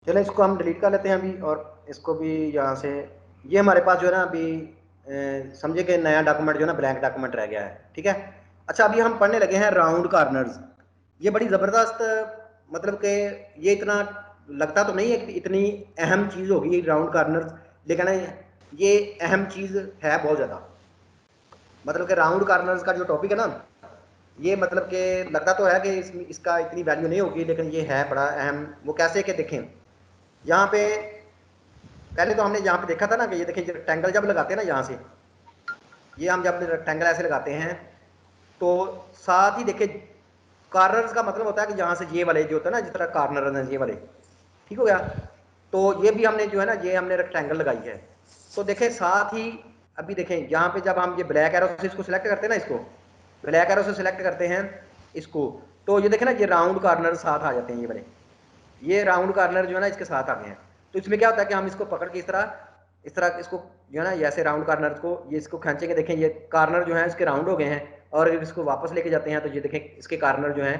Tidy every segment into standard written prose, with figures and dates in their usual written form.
चलो इसको हम डिलीट कर लेते हैं अभी, और इसको भी यहाँ से, ये हमारे पास जो है ना अभी समझे कि नया डॉक्यूमेंट जो है ना ब्लैंक डॉक्यूमेंट रह गया है, ठीक है। अच्छा अभी हम पढ़ने लगे हैं राउंड कार्नर्स। ये बड़ी ज़बरदस्त, मतलब कि ये इतना लगता तो नहीं है कि इतनी अहम चीज़ होगी राउंड कार्नर्स, लेकिन ये अहम चीज़ है बहुत ज़्यादा। मतलब कि राउंड कार्नर्स का जो टॉपिक है ना, ये मतलब कि लगता तो है कि इसका इतनी वैल्यू नहीं होगी, लेकिन ये है बड़ा अहम। वो कैसे कि देखें, यहाँ पे पहले तो हमने यहाँ पे देखा था ना कि ये देखें रेक्टेंगल जब लगाते हैं ना यहाँ से, ये हम जब रेक्टेंगल ऐसे लगाते हैं तो साथ ही देखें कार्नर्स का मतलब होता है कि यहाँ से ये वाले जो होता है ना, जिस तरह कार्नर है ये वाले, ठीक हो गया। तो ये भी हमने जो है ना ये हमने रेक्टेंगल लगाई है। तो देखें साथ ही अभी देखें यहाँ पे जब हम ये ब्लैक एरो से इसको सिलेक्ट करते हैं ना, इसको ब्लैक एरो से सिलेक्ट करते हैं इसको, तो ये देखें ना ये राउंड कार्नर साथ आ जाते हैं, ये वाले ये राउंड कार्नर जो है ना इसके साथ आ गए हैं। तो इसमें क्या होता है कि हम इसको पकड़ के इस तरह इसको जो है ना ऐसे राउंड कार्नर को ये इसको खींचेंगे, देखें ये कार्नर जो है इसके राउंड हो गए हैं। और अगर इसको वापस लेके जाते हैं तो ये देखें इसके कार्नर जो हैं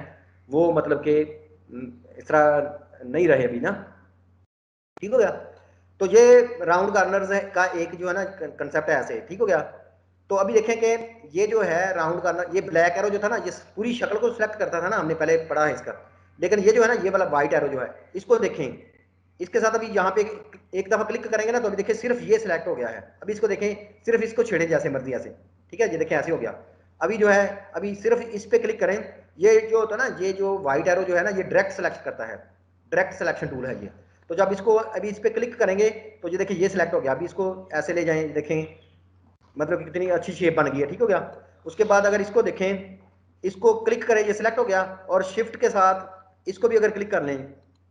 वो मतलब कि इस तरह नहीं रहे अभी ना, ठीक हो गया। तो ये राउंड कार्नर्स का एक जो है ना कंसेप्ट है ऐसे, ठीक हो गया। तो अभी देखें कि ये जो है राउंड कार्नर, ये ब्लैक एरो जो था ना ये पूरी शक्ल को सिलेक्ट करता था ना, हमने पहले पढ़ा है इसका। लेकिन ये जो है ना ये वाला व्हाइट एरो जो है इसको देखें, इसके साथ अभी यहाँ पे एक दफा क्लिक करेंगे ना तो अभी देखिए सिर्फ ये सिलेक्ट हो गया है। अभी इसको देखें, सिर्फ इसको छेड़े जैसे मर्जी ऐसे, ठीक है, ये देखें ऐसे हो गया। अभी जो है अभी सिर्फ इस पे क्लिक करें, ये जो होता है ना ये जो व्हाइट एरो जो है ना ये डायरेक्ट सेलेक्ट करता है, डायरेक्ट सिलेक्शन टूल है ये। तो जब इसको अभी इस पे क्लिक करेंगे तो ये देखिए ये सिलेक्ट हो गया। अभी इसको ऐसे ले जाएं, देखें मतलब कितनी अच्छी शेप बन गई है, ठीक हो गया। उसके बाद अगर इसको देखें, इसको क्लिक करें ये सिलेक्ट हो गया, और शिफ्ट के साथ इसको भी अगर क्लिक कर लें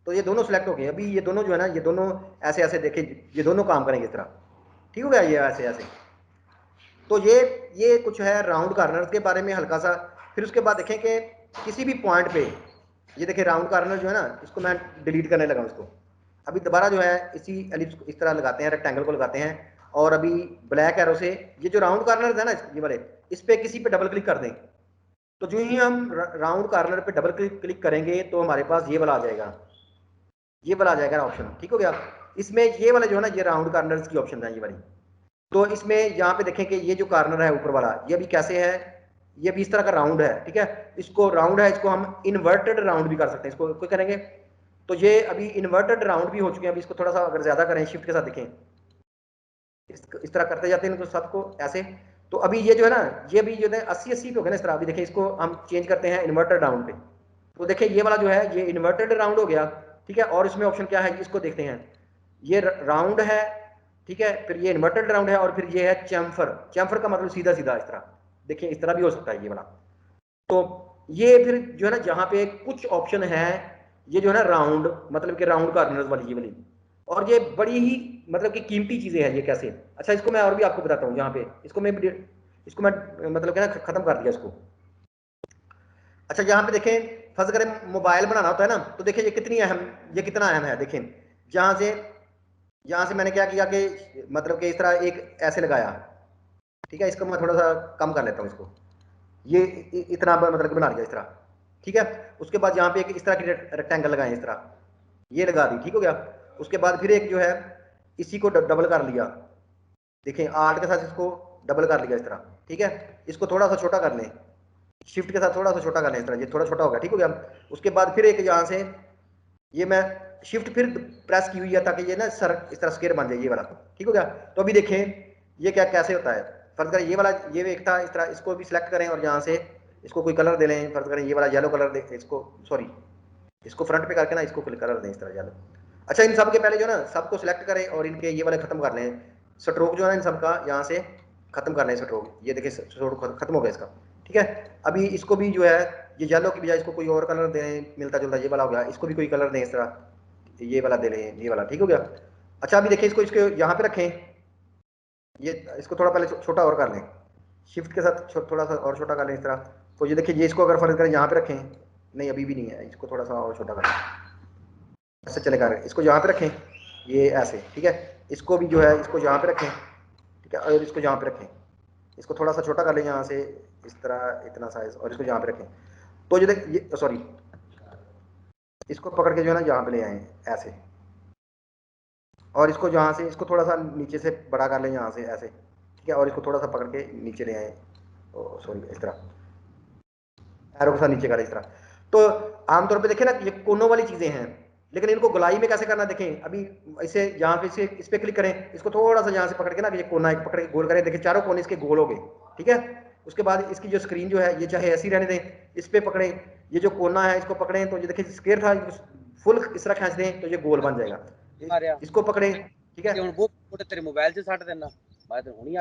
तो ये दोनों सिलेक्ट हो गए। अभी ये दोनों जो है ना ये दोनों ऐसे ऐसे देखें, ये दोनों काम करेंगे इस तरह, ठीक हो गया, ये ऐसे ऐसे। तो ये कुछ है राउंड कार्नर के बारे में हल्का सा। फिर उसके बाद देखें कि किसी भी पॉइंट पे ये देखिए राउंड कार्नर जो है ना इसको मैं डिलीट करने लगा उसको। अभी दोबारा जो है इसी एलिप्स इस तरह लगाते हैं, रेक्टेंगल को लगाते हैं, और अभी ब्लैक एरो से ये जो राउंड कार्नर है ना ये वाले, इस पे किसी पे डबल क्लिक कर दें। तो जो ही हम राउंड कार्नर पे डबल क्लिक करेंगे तो हमारे पास ये वाला आ जाएगा, ये वाला आ जाएगा ऑप्शन, ठीक हो गया। इसमें ये वाला जो है ना ये राउंड कार्नर्स की ऑप्शन है ये वाली। तो इसमें यहाँ पे देखें कि ये जो कार्नर है ऊपर वाला ये भी कैसे है, ये भी इस तरह का राउंड है, ठीक है। इसको राउंड है, इसको हम इन्वर्टेड राउंड भी कर सकते हैं, इसको कोई करेंगे तो ये अभी इन्वर्टेड राउंड भी हो चुके हैं। अभी इसको थोड़ा सा अगर ज्यादा करें शिफ्ट के साथ देखें, इस तरह करते जाते हैं इनको सबको ऐसे। तो अभी ये जो है ना ये भी जो है 80-80 पे हो गया ना इस तरह। अभी देखिए इसको हम चेंज करते हैं इन्वर्टेड राउंड पे, तो देखिए ये वाला जो है ये इन्वर्टेड राउंड हो गया, ठीक है। और इसमें ऑप्शन क्या है इसको देखते हैं, ये राउंड है, ठीक है, फिर ये इन्वर्टेड राउंड है, और फिर ये है चैम्फर। चैम्फर का मतलब सीधा सीधा इस तरह, देखिए इस तरह भी हो सकता है ये वाला। तो ये फिर जो है ना जहाँ पे कुछ ऑप्शन है, ये जो है ना राउंड मतलब कि राउंड कार्नर्स वाली ये वाली, और ये बड़ी ही मतलब कि कीमती चीजें हैं ये कैसे। अच्छा इसको मैं और भी आपको बताता हूँ, यहाँ पे इसको मैं मतलब कि ना खत्म कर दिया इसको। अच्छा यहाँ पे देखें फर्ज करें मोबाइल बनाना होता है ना, तो देखिए ये कितनी अहम, ये कितना अहम है। देखें यहाँ से मैंने क्या किया कि मतलब कि इस तरह एक ऐसे लगाया, ठीक है। इसको मैं थोड़ा सा कम कर लेता हूँ इसको, ये इतना मतलब कि बना लिया इस तरह, ठीक है। उसके बाद यहाँ पे एक इस तरह की रेक्टेंगल लगाए इस तरह, ये लगा दी, ठीक हो गया। उसके बाद फिर एक जो है इसी को डबल कर लिया, देखें आर्ट के साथ इसको डबल कर लिया इस तरह, ठीक है। इसको थोड़ा सा छोटा कर लें, शिफ्ट के साथ थोड़ा सा छोटा कर लें इस तरह, ये थोड़ा छोटा हो गया, ठीक हो गया। उसके बाद फिर एक यहाँ से ये मैं शिफ्ट फिर प्रेस की हुई है ताकि ये ना सर इस तरह स्केयर बन जाए ये वाला, ठीक हो गया। तो अभी देखें ये क्या कैसे होता है। फर्ज करें ये वाला ये एक था इस तरह, इसको भी सिलेक्ट करें और यहाँ से इसको कोई कलर दे लें। फर्ज करें ये वाला येलो कलर दे, इसको सॉरी इसको फ्रंट पे करके ना इसको कलर दें इस तरह येलो। अच्छा इन सब के पहले जो ना सबको सिलेक्ट करें और इनके ये वाले खत्म कर लें, स्ट्रोक जो है ना इन सब का यहाँ से खत्म कर लें स्ट्रोक, ये देखिए स्ट्रोक खत्म हो गया इसका, ठीक है। अभी इसको भी जो है ये येलो की बजाय इसको कोई और कलर दें मिलता जुलता, ये वाला हो गया, इसको भी कोई कलर दें इस तरह, ये वाला दे लें, ये वाला, ठीक हो गया। अच्छा अभी देखिए इसको इसके यहाँ पे रखें, ये इसको थोड़ा पहले छोटा और कर लें, शिफ्ट के साथ थोड़ा सा और छोटा कर लें इस तरह। तो ये देखिए ये इसको अगर फर्ज करें यहाँ पे रखें, नहीं अभी भी नहीं है, इसको थोड़ा सा और छोटा कर लें, ऐसे चलेगा। इसको यहाँ पे रखें ये ऐसे, ठीक है। इसको भी जो है इसको यहाँ पे रखें, ठीक है, और इसको यहाँ पे रखें, इसको थोड़ा सा छोटा कर लें यहाँ से इस तरह इतना साइज, और इसको यहाँ पे रखें। तो ये देख ये सॉरी इसको पकड़ के जो है ना यहाँ पे ले आए ऐसे, और इसको जहाँ से इसको थोड़ा सा नीचे से बड़ा कर लें, यहाँ से ऐसे, ठीक है, और इसको थोड़ा सा पकड़ के नीचे ले आए, सॉरी इस तरह एरो के साथ नीचे करें इस तरह। तो आमतौर पे देखें ना ये कोनों वाली चीजें हैं, लेकिन इनको गोलाई में कैसे करना देखें। अभी इसे यहाँ पे इस पे क्लिक करें, इसको थोड़ा सा यहाँ से पकड़ के ना ये कोना एक पकड़ के गोल करें, देखिए चारों कोने इसके गोल हो गए, ठीक है। उसके बाद इसकी जो स्क्रीन जो है ये चाहे ऐसी रहने दें, इस पे पकड़ें, ये जो कोना है इसको पकड़ें, तो ये देखिए स्क्वायर था फुल इस तरह खींच दें तो ये गोल बन जाएगा। इसको पकड़ें, ठीक है, तेरे मोबाइल से साट देना,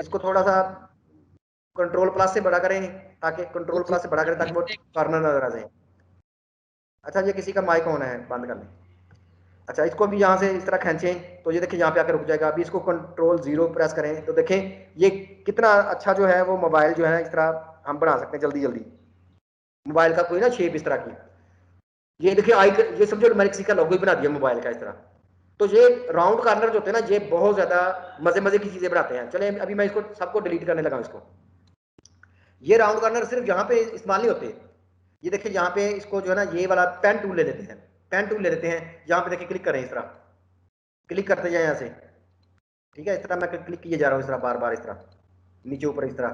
इसको थोड़ा सा कंट्रोल प्लस से बड़ा करें, ताकि कंट्रोल प्लस से बड़ा करें ताकि वो कॉर्नर नजर आ जाए। अच्छा ये किसी का माइक ऑन है, बंद कर लें। अच्छा इसको भी यहाँ से इस तरह खींचें तो ये देखिए यहाँ पे आकर रुक जाएगा। अभी इसको कंट्रोल 0 प्रेस करें तो देखें ये कितना अच्छा जो है वो मोबाइल जो है इस तरह हम बना सकते हैं जल्दी जल्दी। मोबाइल का कोई ना शेप इस तरह की, ये देखिए आई, ये समझो मैंने किसी का लोगो ही बना दिया मोबाइल का इस तरह। तो ये राउंड कॉर्नर जो होते हैं ना ये बहुत ज्यादा मजे मजे की चीजें बनाते हैं। चले अभी मैं इसको सबको डिलीट करने लगा इसको। ये राउंड कॉर्नर सिर्फ यहाँ पे इस्तेमाल नहीं होते, ये देखिए यहाँ पे इसको जो है ना ये वाला पेन टूल ले लेते हैं, पेन टूल ले लेते हैं, यहाँ पे देखिए क्लिक करें, इस तरह क्लिक करते जाए यहाँ से, ठीक है। इस तरह मैं क्लिक किए जा रहा हूँ इस तरह बार बार इस तरह नीचे ऊपर इस तरह।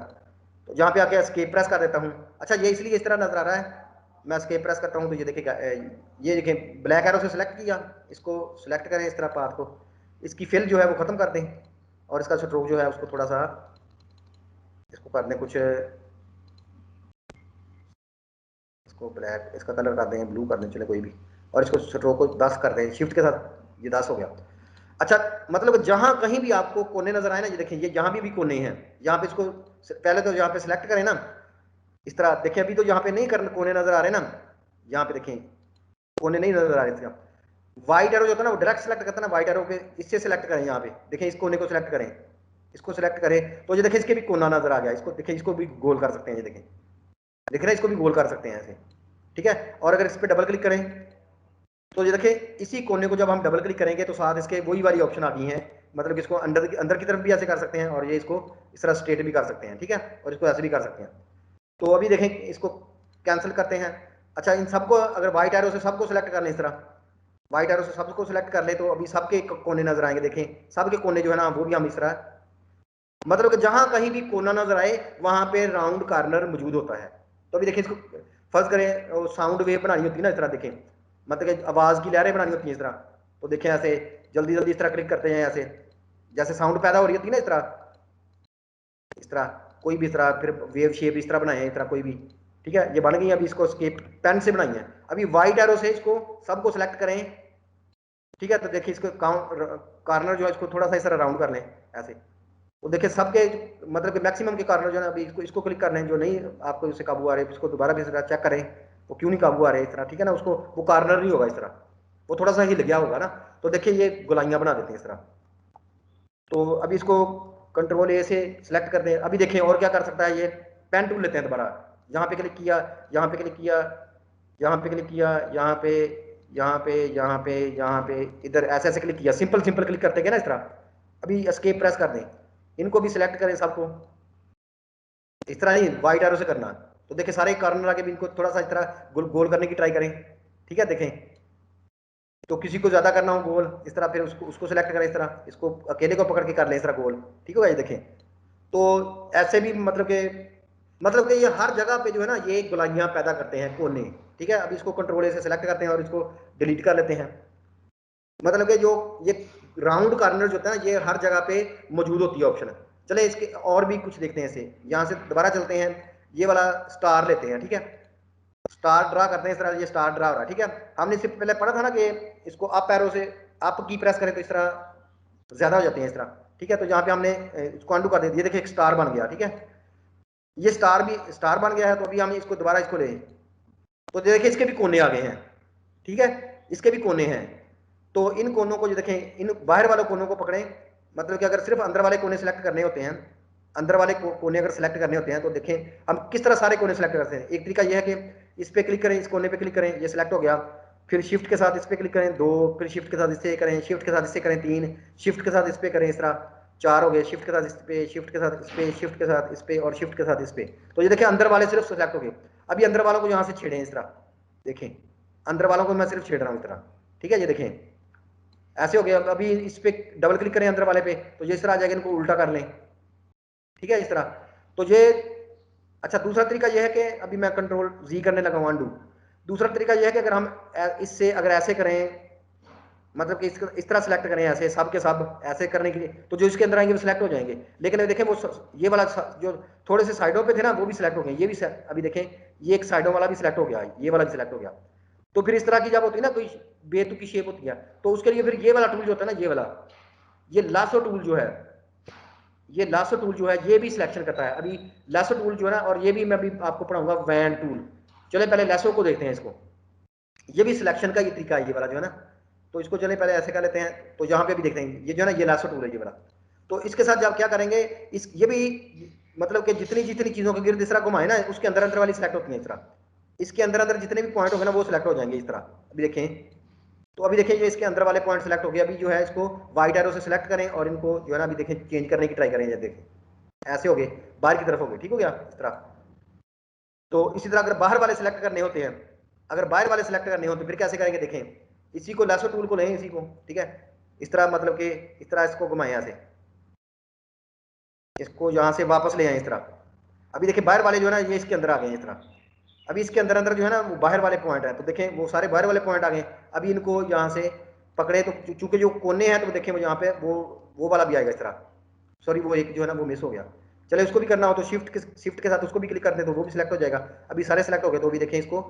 तो यहाँ पे आके एस्केप प्रेस कर देता हूँ। अच्छा ये इसलिए इस तरह नजर आ रहा है, मैं एस्केप प्रेस करता हूँ तो ये देखिए ये देखिए ब्लैक एरो से सिलेक्ट किया, इसको सिलेक्ट करें इस तरह पाथ को, इसकी फिल जो है वो खत्म कर दें और इसका स्ट्रोक जो है उसको थोड़ा सा इसको कर दें कुछ, इसको ब्लैक इसका कलर कर दें, ब्लू कर दें चले कोई भी, और इसको स्ट्रोक को 10 कर दें शिफ्ट के साथ, ये 10 हो गया। अच्छा मतलब जहां कहीं भी आपको कोने नजर आए ना, ये देखिए ये यहाँ भी कोने हैं, यहाँ पे इसको पहले तो यहाँ पे सिलेक्ट करें ना इस तरह, देखिए अभी तो यहाँ पे नहीं कर कोने नजर आ रहे ना, यहाँ पे देखें कोने नहीं नजर आ रहे इसका। व्हाइट एरो जो होता है ना वो डायरेक्ट सिलेक्ट करता है ना, व्हाइट एरो पे इससे सिलेक्ट करें, यहाँ पे देखिए इस कोने को सिलेक्ट करें, इसको सिलेक्ट करें तो ये देखिए इसके भी कोना नजर आ गया। इसको देखिए इसको भी गोल कर सकते हैं, ये देखें दिख रहा है, इसको भी गोल कर सकते हैं ऐसे, ठीक है। और अगर इस पर डबल क्लिक करें तो ये देखिए इसी कोने को जब हम डबल क्लिक करेंगे तो साथ इसके वही वाली ऑप्शन आ गई है, मतलब इसको अंदर की तरफ भी ऐसे कर सकते हैं और ये इसको इस तरह स्ट्रेट भी कर सकते हैं, ठीक है, और इसको ऐसे भी कर सकते हैं। तो अभी देखें इसको कैंसिल करते हैं। अच्छा इन सबको अगर व्हाइट एरो से सबको सिलेक्ट कर लें, इस तरह व्हाइट एरो से सबको सिलेक्ट कर ले तो अभी सबके कोने नजर आएंगे, देखें सबके कोने जो है ना वो भी हम इस तरह, मतलब कि जहां कहीं भी कोना नजर आए वहां पे राउंड कॉर्नर मौजूद होता है। तो अभी देखिए इसको फर्ज करें साउंड वेव बनानी होती है ना इस तरह, देखें मतलब कि आवाज की लहरें बनानी होती हैं इस तरह, तो देखें ऐसे जल्दी जल्दी इस तरह क्लिक करते हैं, ऐसे जैसे साउंड पैदा हो रही होती है ना इस तरह कोई भी इस तरह, फिर वेव शेप इस तरह बनाए हैं इस तरह कोई भी, ठीक है, ये बन गई। अभी इसको स्केप पेन से बनाई है। अभी व्हाइट एरो से इसको सबको सिलेक्ट करें, ठीक है, तो देखिए इसको कॉर्नर जो है इसको थोड़ा सा इस तरह राउंड कर लें ऐसे, वो देखिए सबके मतलब कि मैक्सिमम के कॉर्नर जो है अभी इसको क्लिक कर लें, जो नहीं आपको इससे काबू आ रहे उसको दोबारा भी इस तरह चेक करें वो क्यों नहीं काबू आ रहे इस तरह, ठीक है ना, उसको वो कॉर्नर नहीं होगा इस तरह, वो थोड़ा सा हिल गया होगा ना। तो देखिए ये गोलाइयां बना देते हैं इस तरह। तो अभी इसको कंट्रोल ए से सिलेक्ट कर दें। अभी देखें और क्या कर सकता है, ये पेन टूल लेते हैं दोबारा, यहाँ पे क्लिक किया, यहाँ पे क्लिक किया, यहाँ पे क्लिक किया, यहाँ पे यहाँ पे यहाँ पे यहाँ पे इधर ऐसे ऐसे क्लिक किया, सिंपल सिंपल क्लिक करते हैं ना इस तरह। अभी एस्केप प्रेस कर दें, इनको भी सिलेक्ट करें सबको, इस तरह नहीं व्हाइट एरो से करना। तो देखिए सारे कॉर्नर आके भी इनको थोड़ा सा इस तरह गोल करने की ट्राई करें, ठीक है। देखें तो किसी को ज्यादा करना हो गोल इस तरह, फिर उसको सिलेक्ट करें इस तरह, इसको अकेले को पकड़ के कर लें इस तरह गोल, ठीक होगा। ये देखें तो ऐसे भी मतलब कि ये हर जगह पे जो है ना ये गोलाइयां पैदा करते हैं कोने, ठीक है। अब इसको कंट्रोल ए से सिलेक्ट करते हैं और इसको डिलीट कर लेते हैं। मतलब कि जो ये राउंड कॉर्नर जो होता है ये हर जगह पे मौजूद होती है ऑप्शन। चले इसके और भी कुछ देखते हैं, इसे यहाँ से दोबारा चलते हैं, ये वाला स्टार लेते हैं, ठीक है, स्टार ड्रा करते हैं इस तरह, ये स्टार ड्रा हो रहा है, ठीक है। हमने इससे पहले पढ़ा था ना कि इसको अप एरो से अप की प्रेस करें तो इस तरह ज्यादा हो जाते हैं इस तरह, ठीक है। तो यहाँ पे हमने इसको अंडू कर दिया, ये देखिए एक स्टार बन गया, ठीक है, ये स्टार भी स्टार बन गया है। तो अभी हम इसको दोबारा इसको ले, तो देखिए इसके भी कोने आ गए हैं, ठीक है, इसके भी कोने हैं। तो इन कोनों को जो देखें, इन बाहर वाले कोनों को पकड़ें, मतलब कि अगर सिर्फ अंदर वाले कोने सेलेक्ट करने होते हैं, अंदर वाले कोने अगर सेलेक्ट करने होते हैं तो देखें हम किस तरह सारे कोने सेलेक्ट करते हैं। एक तरीका यह है कि इस पे क्लिक करें, इस कोने पे क्लिक करें, ये सिलेक्ट हो गया, फिर शिफ्ट के साथ इस पे क्लिक करें 2, फिर शिफ्ट के साथ इससे करें, शिफ्ट के साथ इससे करें 3, शिफ्ट के साथ इस पे करें, इस तरह 4 हो गए, शिफ्ट के साथ इस पे, शिफ्ट के साथ इस पे, शिफ्ट के साथ इस पे और शिफ्ट के साथ इस पे। तो ये देखिए अंदर वाले सिर्फ सेलेक्ट हो गए। अभी अंदर वालों को यहाँ से छेड़ें इस तरह, देखें अंदर वालों को मैं सिर्फ छेड़ रहा हूँ इस तरह, ठीक है, ये देखें ऐसे हो गया। अभी इस पे डबल क्लिक करें अंदर वाले पे तो ये इस तरह आ जाएगा, इनको उल्टा कर लें, ठीक है, इस तरह। तो ये अच्छा दूसरा तरीका यह है कि अभी मैं कंट्रोल जी करने लगा हूं, अनडू। दूसरा तरीका यह है कि अगर हम इससे अगर ऐसे करें, मतलब कि इस तरह सेलेक्ट करें ऐसे सब के सब ऐसे करने के लिए, तो जो इसके अंदर आएंगे वो सिलेक्ट हो जाएंगे। लेकिन अभी देखें वो ये वाला जो थोड़े से साइडों पे थे ना वो भी सिलेक्ट हो गए, ये भी अभी देखें ये एक साइडों वाला भी सिलेक्ट हो गया, ये वाला भी सिलेक्ट हो गया। तो फिर इस तरह की जब होती है ना कोई बेतुकी शेप होती है, तो उसके लिए फिर ये वाला टूल जो होता है ना, ये वाला, ये लासो टूल जो है, ये लासो टूल जो है ये भी सिलेक्शन करता है। अभी लासो टूल जो है ना, और ये भी मैं अभी आपको पढ़ाऊंगा वैन टूल। चले पहले लासो को देखते हैं इसको, ये भी सिलेक्शन का ये तरीका है ये वाला जो है ना। तो इसको चले पहले ऐसे कर लेते हैं, तो यहाँ पे भी देखते हैं ये जो है ना ये लासो टूल है ये वाला। तो इसके साथ जब क्या करेंगे, इस ये भी मतलब कि जितनी जितनी चीजों के गिर्द इस तरह घुमाए ना, उसके अंदर अंदर वाली सिलेक्ट होती है इस तरह, इसके अंदर अंदर जितने भी पॉइंट होंगे ना वो सिलेक्ट हो जाएंगे इस तरह। अभी देखें, तो अभी देखिए ये इसके अंदर वाले पॉइंट सिलेक्ट हो गए। अभी जो है इसको व्हाइट एरो से सिलेक्ट करें और इनको जो है ना अभी देखें चेंज करने की ट्राई करें, ये देखें ऐसे हो गए, बाहर की तरफ हो गए, ठीक हो गया इस तरह। तो इसी तरह अगर बाहर वाले सिलेक्ट करने होते हैं, अगर बाहर वाले सिलेक्ट करने हो तो फिर कैसे करेंगे, देखें इसी को लैसो टूल को लें इसी को, ठीक है, इस तरह मतलब कि इस तरह इसको घुमाएं यहाँ से, इसको यहाँ से वापस ले आए इस तरह। अभी देखिए बाहर वाले जो है ना ये इसके अंदर आ गए इस तरह। अभी इसके अंदर अंदर जो है ना वो बाहर वाले पॉइंट है, तो देखें वो सारे बाहर वाले पॉइंट आ गए। अभी इनको यहाँ से पकड़े तो चूंकि जो कोने हैं तो देखें वो यहाँ पे वो वाला भी आएगा इस तरह। सॉरी वो एक जो है ना वो मिस हो गया। चले उसको भी करना हो तो शिफ्ट के साथ उसको भी क्लिक कर दे तो वो भी सिलेक्ट हो जाएगा। अभी सारे सिलेक्ट हो गए, तो अभी देखें इसको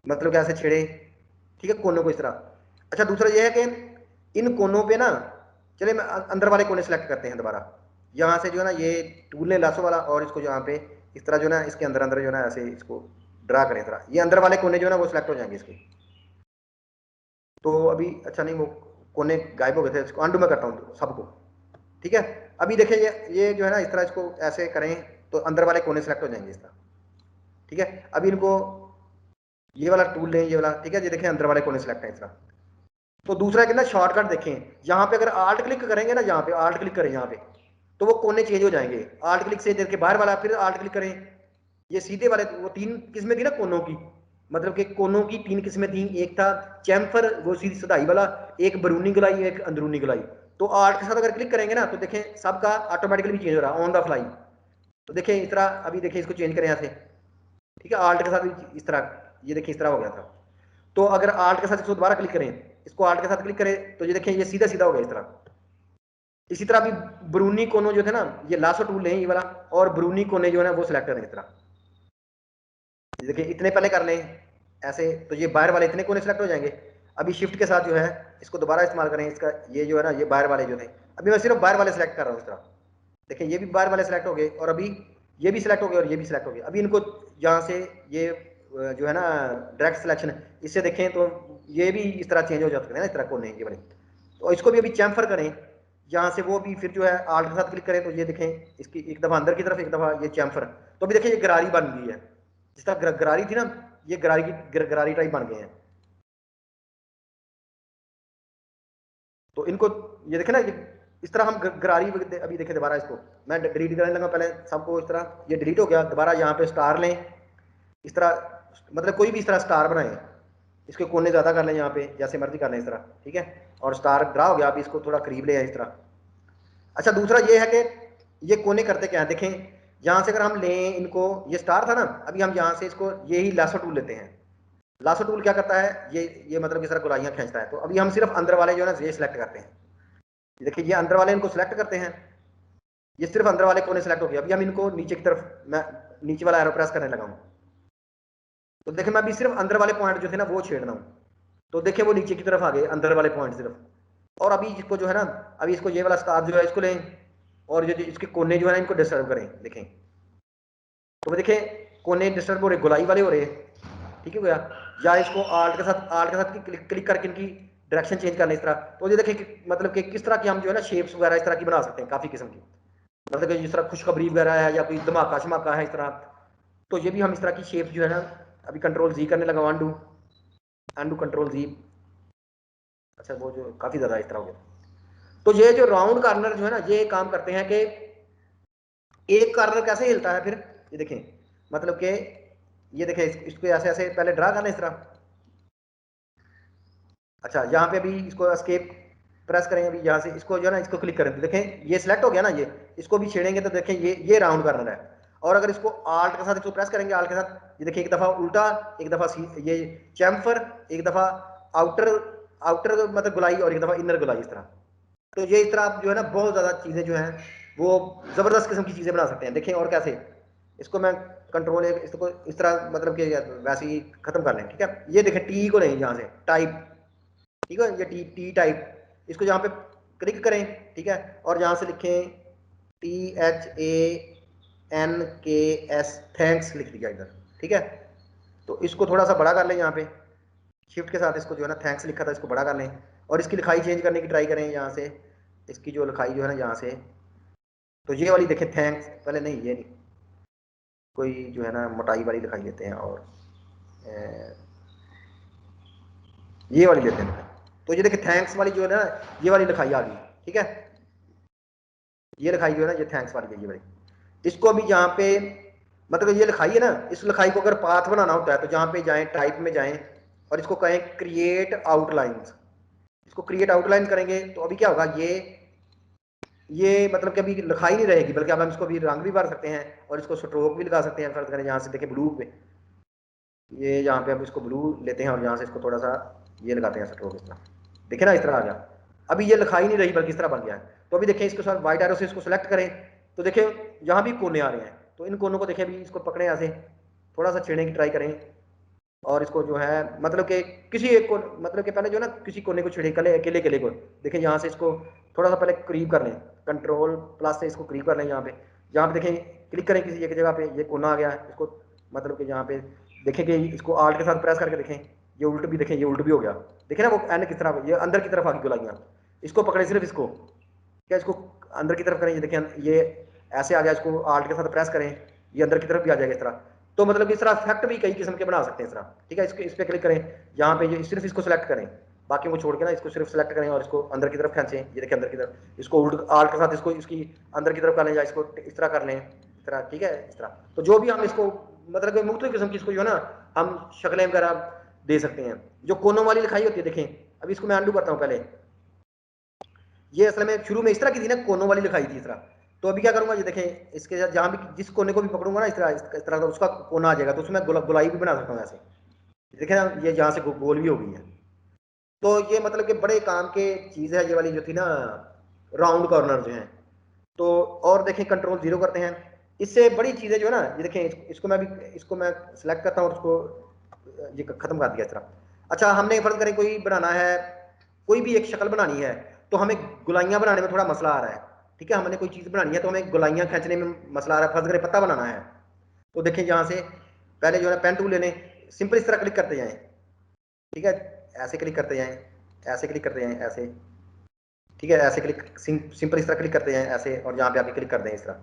मतलब कैसे छेड़े, ठीक है, कोनों को इस तरह। अच्छा दूसरा ये है कि इन कोनों पे ना, चले मैं अंदर वाले कोने सेलेक्ट करते हैं दोबारा, यहाँ से जो है ना ये टूल है लासो वाला, और इसको यहाँ पे इस तरह जो है ना इसके अंदर अंदर जो है ना ऐसे इसको ड्रा करें तरह, ये अंदर वाले कोने जो है ना वो सिलेक्ट हो जाएंगे इसके। तो अभी अच्छा नहीं वो कोने गायब हो गए थे, इसको अंडू में करता हूँ सबको, ठीक है। अभी देखें ये जो है ना इस तरह इसको ऐसे करें तो अंदर वाले कोने सेलेक्ट हो जाएंगे इस तरह, ठीक है। अभी इनको ये वाला टूल लें ये वाला, ठीक है, ये देखें अंदर वाले कोने सेलेक्ट है इस तरह। तो दूसरा कि ना शॉर्टकट देखें, यहाँ पे अगर आल्ट क्लिक करेंगे ना, यहाँ पे आल्ट क्लिक करें यहाँ पे, तो वो कोने चेंज हो जाएंगे। आल्ट क्लिक से देख के बाहर वाला फिर आल्ट क्लिक करें, ये सीधे वाले वो तीन किस्में थी ना कोनों की, मतलब कि कोनों की तीन किस्में थी, एक था चैम्फर वो सीधी सदाई वाला, एक बरूनी गुलाई, एक अंदरूनी गुलाई। तो आर्ट के साथ अगर क्लिक करेंगे ना तो देखें सबका ऑटोमेटिकली भी चेंज हो रहा है ऑन द फ्लाई। तो देखें इस तरह, अभी देखें इसको चेंज करें यहाँ से, ठीक है, आर्ट के साथ भी इस तरह, ये देखिए इस तरह हो गया था। तो अगर आर्ट के साथ इसको दोबारा क्लिक करें, इसको आर्ट के साथ क्लिक करें तो ये देखें ये सीधा सीधा हो गया इस तरह। इसी तरह अभी ब्रूनी कोने जो थे ना, ये लासो टूल लें ये वाला, और ब्रूनी कोने जो है ना वो सिलेक्ट करें इस तरह। देखिए इतने पहले कर लें ऐसे, तो ये बाहर वाले इतने कोने सेलेक्ट हो जाएंगे। अभी शिफ्ट के साथ जो है इसको दोबारा इस्तेमाल करें, इसका ये जो है ना ये बाहर वाले जो थे, अभी मैं सिर्फ बाहर वाले सेलेक्ट कर रहा हूँ इस तरह। देखिए ये भी बाहर वाले सेलेक्ट हो गए, और अभी ये भी सिलेक्ट हो गए और ये भी सिलेक्ट हो गए। अभी इनको यहाँ से ये जो है ना डायरेक्ट सिलेक्शन, इससे देखें तो ये भी इस तरह चेंज हो जाते हैं ना इस तरह कोने ये वाले। तो इसको भी अभी चैम्फर करें यहाँ से, वो भी फिर जो है आल्ट के साथ क्लिक करें तो ये देखें इसकी एक दफ़ा अंदर की तरफ एक दफ़ा ये चैम्फर। तो अभी देखिए ये गरारी बन गई है, जिस तरह गरारी थी ना, ये गरारी की गरारी टाइप बन गए हैं। तो इनको ये देखे ना ये इस तरह हम गरारी, अभी देखे दोबारा इसको मैं डिलीट करने लगा, पहले सबको इस तरह ये डिलीट हो गया। दोबारा यहाँ पे स्टार लें इस तरह, मतलब कोई भी इस तरह स्टार बनाएं, इसके कोने ज़्यादा कर लें यहाँ पे, जैसे मर्जी कर लें इस तरह, ठीक है, और स्टार ड्रा हो गया। अभी इसको थोड़ा करीब ले आए इस तरह। अच्छा दूसरा ये है कि ये कोने करते क्या है, देखें यहाँ से अगर हम लें इनको, ये स्टार था ना, अभी हम यहाँ से इसको यही लासो टूल लेते हैं। लासो टूल क्या करता है, ये मतलब इस तरह गोलाइयाँ खींचता है। तो अभी हम सिर्फ अंदर वाले जो है ना ये सिलेक्ट करते हैं, देखिए ये अंदर वाले इनको सिलेक्ट करते हैं, ये सिर्फ अंदर वाले कोने सिलेक्ट हो गए। अभी हम इनको नीचे की तरफ, मैं नीचे वाला एरो प्रेस करने लगा हूँ, तो देखिए मैं अभी सिर्फ अंदर वाले पॉइंट जो थे ना वो छेड़ना हूँ। तो देखिए वो नीचे की तरफ आ गए अंदर वाले पॉइंट सिर्फ। और अभी इसको जो है ना, अभी इसको ये वाला स्टार जो है इसको लें, और जो इसके कोने जो है ना इनको डिस्टर्ब करें, देखें तो देखें कोने डिस्टर्ब हो रहे, गोलाई वाले हो रहे, ठीक है गया। या इसको आर्ट के साथ क्लिक करके इनकी डायरेक्शन चेंज करना इस तरह। तो ये देखें कि मतलब कि किस तरह की हम जो है ना शेप्स वगैरह इस तरह की बना सकते हैं, काफ़ी किस्म की, मतलब कि जिस तरह खुशखबरी वगैरह है या कोई धमाका शमाका है इस तरह। तो ये भी हम इस तरह की शेप्स जो है ना, अभी कंट्रोल जी करने लगा, अंडू अंडू कंट्रोल जी। अच्छा वो जो काफ़ी ज़्यादा इस तरह हो गया। तो ये जो राउंड कार्नर जो है ना ये काम करते हैं कि एक कार्नर कैसे हिलता है फिर, ये देखें मतलब कि ये देखें इसको ऐसे ऐसे पहले ड्रा करना इस तरह। अच्छा यहाँ पे भी इसको एस्केप प्रेस करें अभी यहाँ से, इसको जो है ना इसको क्लिक करें तो देखें ये सिलेक्ट हो गया ना, ये इसको भी छेड़ेंगे तो देखें ये राउंड कार्नर है। और अगर इसको आल्ट के साथ इसको प्रेस करेंगे, आल्ट के साथ ये देखिए एक दफा उल्टा, एक दफा ये चैम्फर, एक दफा आउटर आउटर मतलब गुलाई और एक दफा इनर गुलाई, इस तरह। तो ये इस तरह आप जो है ना बहुत ज्यादा चीजें जो हैं वो जबरदस्त किस्म की चीजें बना सकते हैं। देखें और कैसे, इसको मैं कंट्रोल इसको इस तरह मतलब कि वैसे ही खत्म कर लें, ठीक है। ये देखें टी को लें यहाँ से टाइप, ठीक है, ये टी टाइप, इसको यहाँ पे क्लिक करें, ठीक है, और यहाँ से लिखें THANKS, थैंक्स लिख दिया इधर, ठीक है। तो इसको थोड़ा सा बड़ा कर लें, यहाँ पे शिफ्ट के साथ इसको जो है ना थैंक्स लिखा था इसको बड़ा कर लें, और इसकी लिखाई चेंज करने की ट्राई करें यहाँ से, इसकी जो लिखाई जो है ना यहाँ से, तो ये वाली देखें थैंक्स, पहले नहीं ये नहीं, कोई जो है ना मोटाई वाली लिखाई देते हैं और ये वाली देते हैं। तो ये देखिए थैंक्स वाली जो है ना ये वाली लिखाई आ गई, ठीक है, ये लिखाई जो है ना ये थैंक्स वाली है ये वाली। इसको अभी यहाँ पे मतलब ये लिखाई है ना, इस लिखाई को अगर पाथ बनाना होता है तो जहाँ पे जाएं टाइप में जाएं और इसको कहें क्रिएट आउटलाइंस, इसको क्रिएट आउटलाइन करेंगे तो अभी क्या होगा, ये मतलब कि अभी लिखाई नहीं रहेगी, बल्कि अब हम इसको भी रंग भी भर सकते हैं और इसको स्ट्रोक भी लगा सकते हैं। फर्ज करें यहाँ से देखें ब्लू पे, ये यहाँ पे अब इसको ब्लू लेते हैं और यहाँ से इसको थोड़ा सा ये लगाते हैं स्ट्रोक, इस तरह देखें ना, इस तरह आ गया। अभी ये लिखाई नहीं रही बल्कि इस तरह बन गया है। तो अभी देखें इसके साथ व्हाइट एरो से इसको सेलेक्ट करें तो देखें यहाँ भी कोने आ रहे हैं, तो इन कोनों को देखें अभी इसको पकड़े ऐसे थोड़ा सा छेड़ने की ट्राई करें और इसको जो है मतलब कि किसी एक को मतलब कि पहले जो है ना किसी कोने को छेड़े अकेले अकेले को देखें, यहाँ से इसको थोड़ा सा पहले करीब कर लें, कंट्रोल प्लस से इसको करीब कर लें, यहाँ पे देखें क्लिक करें किसी एक जगह पे, ये कोना आ गया है, इसको मतलब कि यहाँ पे देखें कि इसको आल्ट के साथ प्रेस करके देखें ये उल्ट भी देखें, ये उल्ट भी हो गया, देखें ना वो एंड किस तरह ये अंदर की तरफ आ गई गुलाइयाँ। इसको पकड़े सिर्फ इसको, क्या इसको अंदर की तरफ करें, ये देखें ये ऐसे आ गया, इसको आल्ट के साथ प्रेस करें ये अंदर की तरफ भी आ जाएगा इस तरह। तो मतलब इस तरह इफेक्ट भी कई किस्म के बना सकते हैं इस तरह, ठीक है। इस पर क्लिक करें, यहाँ पे सिर्फ इसको सेलेक्ट करें, बाकियों को छोड़ के ना इसको सिर्फ सेलेक्ट करें और इसको अंदर की तरफ खींचें, ये देखिए अंदर की तरफ, इसको उल्ट आल्ट के साथ इसको इसकी अंदर की तरफ कर लें या इसको इस तरह कर लें, इस तरह, ठीक है, इस तरह। तो जो भी हम इसको मतलब मुख्तलिफ किस्म की इसको जो है ना हम शक्लें वगैरह दे सकते हैं। जो कोनों वाली लिखाई होती है देखें, अभी इसको मैं अंडू करता हूँ पहले, ये असल में शुरू में इस तरह की थी ना, कोनों वाली लिखाई थी इस तरह। तो अभी क्या करूंगा, ये देखें इसके साथ जहां भी जिस कोने को भी पकड़ूंगा ना इस तरह का उसका कोना आ जाएगा, तो उसमें गुलाई भी बना सकता हूँ ऐसे, देखें ना ये जहां से गोल भी हो गई है। तो ये मतलब कि बड़े काम के चीज है ये वाली जो थी ना राउंड कॉर्नर जो है। तो और देखें कंट्रोल 0 करते हैं, इससे बड़ी चीजें जो है ना ये देखें, इसको मैं सिलेक्ट करता हूँ और इसको ये खत्म कर दिया इस तरह। अच्छा हमने फर्ज करें कोई बनाना है, कोई भी एक शक्ल बनानी है, तो हमें गुलाइयां बनाने में थोड़ा मसला आ रहा है, ठीक है। हमने कोई चीज बनानी है तो हमें गुलाइयां खींचने में मसला आ रहा है। फर्ज करें पत्ता बनाना है, तो देखें यहाँ से पहले जो है पेन टूल ले लें, सिंपल इस तरह क्लिक करते जाएं, ठीक है, ऐसे क्लिक करते जाएं, ऐसे क्लिक करते जाएं, ऐसे, ठीक है, ऐसे क्लिक सिंपल इस तरह क्लिक करते जाएं ऐसे, और यहाँ पे आके क्लिक कर दें इस तरह।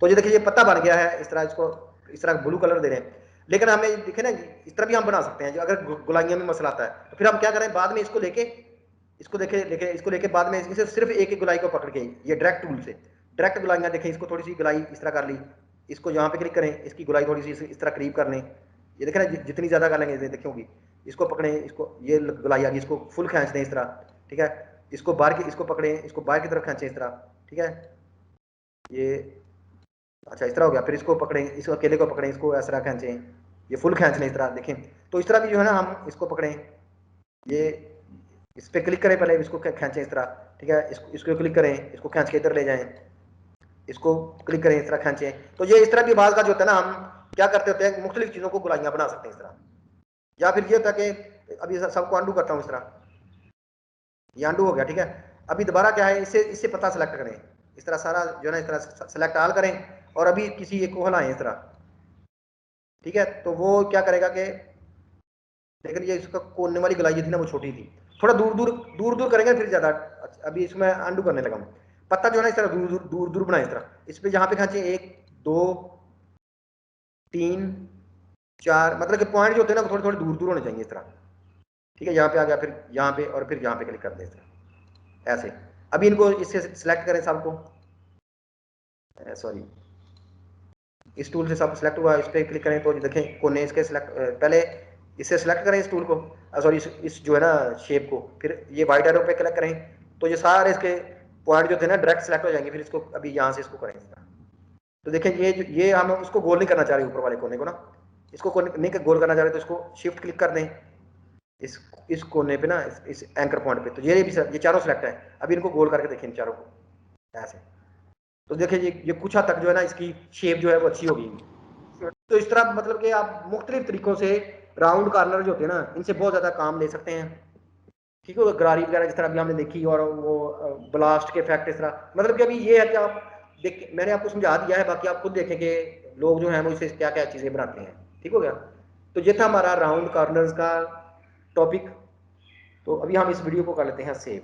तो ये देखिए ये पत्ता बन गया है इस तरह, इसको इस तरह ब्लू कलर दे रहे हैं। लेकिन हमें दिखे ना इस तरह भी हम बना सकते हैं, जो अगर गुलाइयां में मसला आता है तो फिर हम क्या करें, बाद में इसको लेके इसको लेके बाद में इसे सिर्फ एक गुलाई को पकड़ के ये डायरेक्ट टूल से डायरेक्ट गुलाइयां देखें, इसको थोड़ी सी गुलाई इस तरह कर ली, इसको यहाँ पे क्लिक करें, इसकी गुलाई थोड़ी सी इस तरह करीब कर लें, ये देखें ना जितनी ज्यादा कर लेंगे देखें होगी, इसको पकड़ें, इसको ये गुलाई आ गई, इसको फुल खींच दें इस तरह, ठीक है। इसको बाहर की इसको पकड़ें, इसको बाहर की तरफ खींचें इस तरह, ठीक है, ये अच्छा इस तरह हो गया। फिर इसको पकड़ें, इसको अकेले को पकड़ें, इसको इस तरह खींचें, ये फुल खींच लें इस तरह, देखें। तो इस तरह भी जो है ना हम इसको पकड़ें, ये इस पर क्लिक करें पहले, इसको खींचें इस तरह, ठीक है, इसको क्लिक करें, इसको खींच के इधर ले जाएं, इसको क्लिक करें, इस तरह खींचें। तो ये इस तरह भी बात का जो होता है ना, हम क्या करते होते हैं मुख्तलिफ चीज़ों को गुलाइयाँ बना सकते हैं इस तरह। या फिर ये होता है कि अभी सबको अंडू करता हूँ इस तरह, ये अंडू हो गया, ठीक है। अभी दोबारा क्या है, इससे पता सेलेक्ट करें, इस तरह सारा जो है ना इस तरह सेलेक्ट आल करें और अभी किसी एक को हिलाएं इस तरह, ठीक है। तो वो क्या करेगा कि लेकिन ये इसका कोने वाली गुलाई थी ना वो छोटी थी, थोड़ा दूर दूर करेंगे फिर ज्यादा। अभी इसमें अंडू करने लगा हूँ, पत्ता जो है ना इस तरह दूर दूर बनाए इस तरह, इस पे यहाँ पे खींचे 1 2 3 4, मतलब कि पॉइंट जो होते हैं ना वो थोड़े थोड़े दूर दूर होने चाहिए इस तरह, ठीक है। यहाँ पे आ गया, फिर यहाँ पे और फिर यहाँ पे क्लिक कर दें इस तरह ऐसे। अभी इनको इससे सिलेक्ट करें सबको, सॉरी इस टूल से सब सिलेक्ट हुआ, इस पर क्लिक करें तो देखें कोने इसके सिलेक्ट, पहले इससे सिलेक्ट करें इस टूल को, सॉरी इस जो है ना शेप को, फिर ये वाइट एरो पे क्लिक करें, तो ये सारे इसके पॉइंट जो थे ना डायरेक्ट सेलेक्ट हो जाएंगे। फिर इसको अभी यहाँ से इसको करेंगे। तो देखें ये हम उसको गोल नहीं करना चाह रहे ऊपर वाले कोने को ना, इसको नहीं गोल करना चाह रहे तो इसको शिफ्ट क्लिक कर दें इस कोने पे ना, इस एंकर पॉइंट पे। तो ये चारों सेलेक्ट है। अभी इनको गोल करके देखें इन चारों को ऐसे। तो देखिए ये कुछ हद तक जो है ना इसकी शेप जो है वो अच्छी होगी। तो इस तरह मतलब कि आप मुख्तलिफ तरीकों से राउंड कॉर्नर जो होते हैं ना इनसे बहुत ज़्यादा काम ले सकते हैं। ठीक है, गरारी वगैरह जिस तरह अभी हमने देखी, और वो ब्लास्ट के इफेक्ट इस तरह, मतलब कि अभी ये है कि आप देख, मैंने आपको समझा दिया है, बाकी आप खुद देखें कि लोग जो हैं वो इसे क्या क्या चीज़ें बनाते हैं। ठीक हो गया। तो ये था हमारा राउंड कॉर्नर्स का टॉपिक। तो अभी हम इस वीडियो को कर लेते हैं सेव।